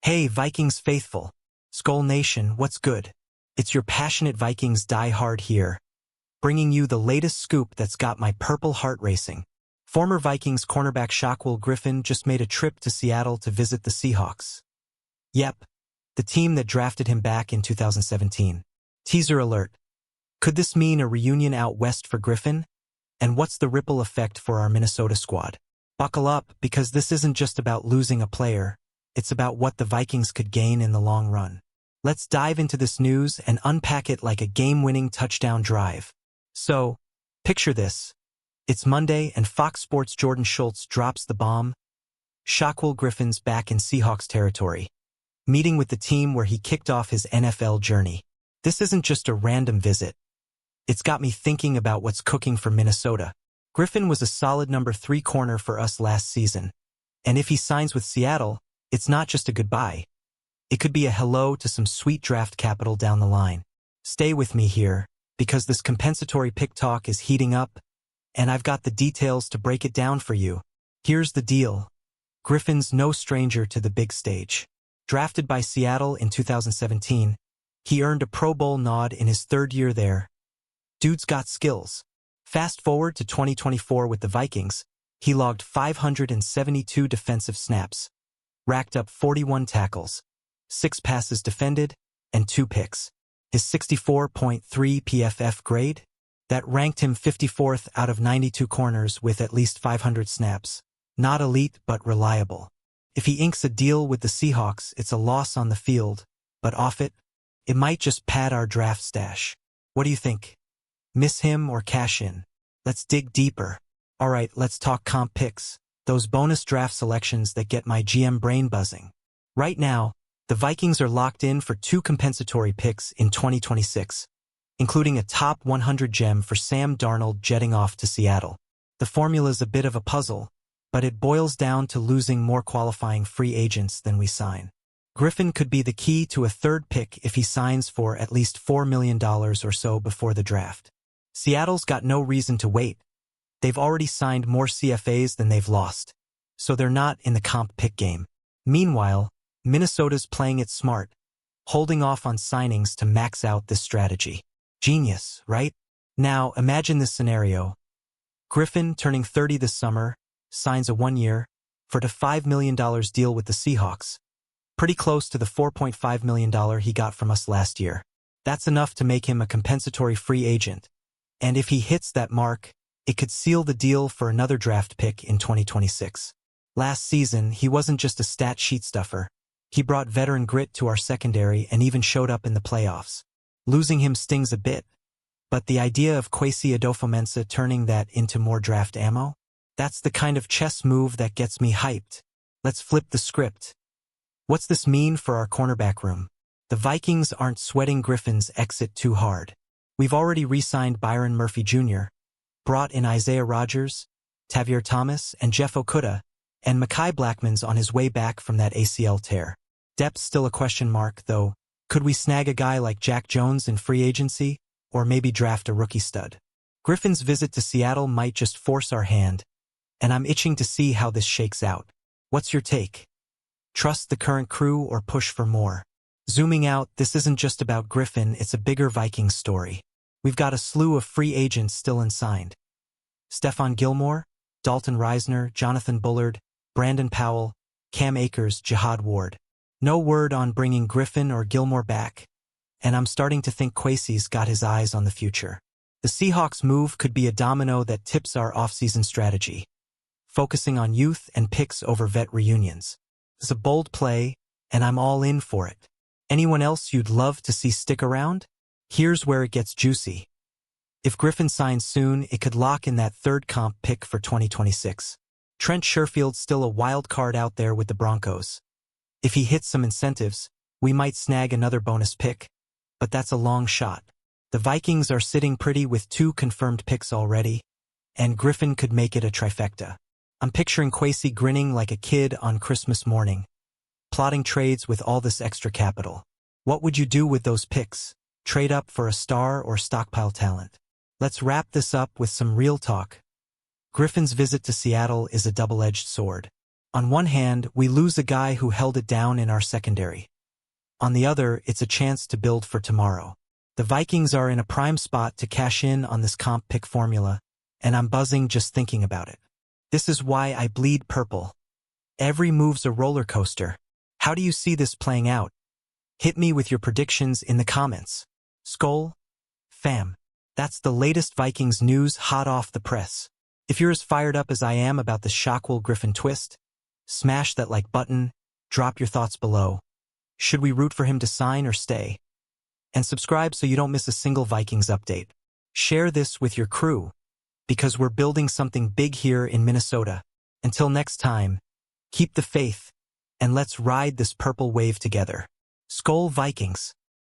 Hey, Vikings faithful. Skull Nation, what's good? It's your passionate Vikings die-hard here, bringing you the latest scoop that's got my purple heart racing. Former Vikings cornerback Shaquill Griffin just made a trip to Seattle to visit the Seahawks. Yep, the team that drafted him back in 2017. Teaser alert. Could this mean a reunion out west for Griffin? And what's the ripple effect for our Minnesota squad? Buckle up, because this isn't just about losing a player. It's about what the Vikings could gain in the long run. Let's dive into this news and unpack it like a game-winning touchdown drive. So, picture this. It's Monday and Fox Sports' Jordan Schultz drops the bomb. Shaquill Griffin's back in Seahawks territory, meeting with the team where he kicked off his NFL journey. This isn't just a random visit. It's got me thinking about what's cooking for Minnesota. Griffin was a solid number 3 corner for us last season. And if he signs with Seattle, it's not just a goodbye. It could be a hello to some sweet draft capital down the line. Stay with me here, because this compensatory pick talk is heating up, and I've got the details to break it down for you. Here's the deal. Griffin's no stranger to the big stage. Drafted by Seattle in 2017, he earned a Pro Bowl nod in his 3rd year there. Dude's got skills. Fast forward to 2024 with the Vikings, he logged 572 defensive snaps, racked up 41 tackles, 6 passes defended, and 2 picks. His 64.3 PFF grade? That ranked him 54th out of 92 corners with at least 500 snaps. Not elite, but reliable. If he inks a deal with the Seahawks, it's a loss on the field, but off it, it might just pad our draft stash. What do you think? Miss him or cash in? Let's dig deeper. Alright, let's talk comp picks. Those bonus draft selections that get my GM brain buzzing. Right now, the Vikings are locked in for 2 compensatory picks in 2026, including a top 100 gem for Sam Darnold jetting off to Seattle. The formula's a bit of a puzzle, but it boils down to losing more qualifying free agents than we sign. Griffin could be the key to a 3rd pick if he signs for at least $4 million or so before the draft. Seattle's got no reason to wait. They've already signed more CFAs than they've lost, so they're not in the comp pick game. Meanwhile, Minnesota's playing it smart, holding off on signings to max out this strategy. Genius, right? Now, imagine this scenario. Griffin, turning 30 this summer, signs a 1-year, $5 million deal with the Seahawks. Pretty close to the $4.5 million he got from us last year. That's enough to make him a compensatory free agent. And if he hits that mark, it could seal the deal for another draft pick in 2026. Last season, he wasn't just a stat sheet stuffer. He brought veteran grit to our secondary and even showed up in the playoffs. Losing him stings a bit, but the idea of Kwesi Adofo-Mensah turning that into more draft ammo? That's the kind of chess move that gets me hyped. Let's flip the script. What's this mean for our cornerback room? The Vikings aren't sweating Griffin's exit too hard. We've already re-signed Byron Murphy Jr., brought in Isaiah Rodgers, Tavierre Thomas, and Jeff Okudah, and Mekhi Blackmon's on his way back from that ACL tear. Depth's still a question mark, though. Could we snag a guy like Jack Jones in free agency, or maybe draft a rookie stud? Griffin's visit to Seattle might just force our hand, and I'm itching to see how this shakes out. What's your take? Trust the current crew or push for more? Zooming out, this isn't just about Griffin, it's a bigger Vikings story. We've got a slew of free agents still unsigned. Stephon Gilmore, Dalton Risner, Jonathan Bullard, Brandon Powell, Cam Akers, Jihad Ward. No word on bringing Griffin or Gilmore back, and I'm starting to think Kwesi's got his eyes on the future. The Seahawks move could be a domino that tips our offseason strategy, focusing on youth and picks over vet reunions. It's a bold play, and I'm all in for it. Anyone else you'd love to see stick around? Here's where it gets juicy. If Griffin signs soon, it could lock in that 3rd comp pick for 2026. Trent Sherfield's still a wild card out there with the Broncos. If he hits some incentives, we might snag another bonus pick, but that's a long shot. The Vikings are sitting pretty with 2 confirmed picks already, and Griffin could make it a trifecta. I'm picturing Kwesi grinning like a kid on Christmas morning, plotting trades with all this extra capital. What would you do with those picks? Trade up for a star or stockpile talent? Let's wrap this up with some real talk. Griffin's visit to Seattle is a double-edged sword. On one hand, we lose a guy who held it down in our secondary. On the other, it's a chance to build for tomorrow. The Vikings are in a prime spot to cash in on this comp pick formula, and I'm buzzing just thinking about it. This is why I bleed purple. Every move's a roller coaster. How do you see this playing out? Hit me with your predictions in the comments. Skol? Fam. That's the latest Vikings news hot off the press. If you're as fired up as I am about the Shaquill Griffin twist, smash that like button, drop your thoughts below. Should we root for him to sign or stay? And subscribe so you don't miss a single Vikings update. Share this with your crew, because we're building something big here in Minnesota. Until next time, keep the faith, and let's ride this purple wave together. Skol Vikings!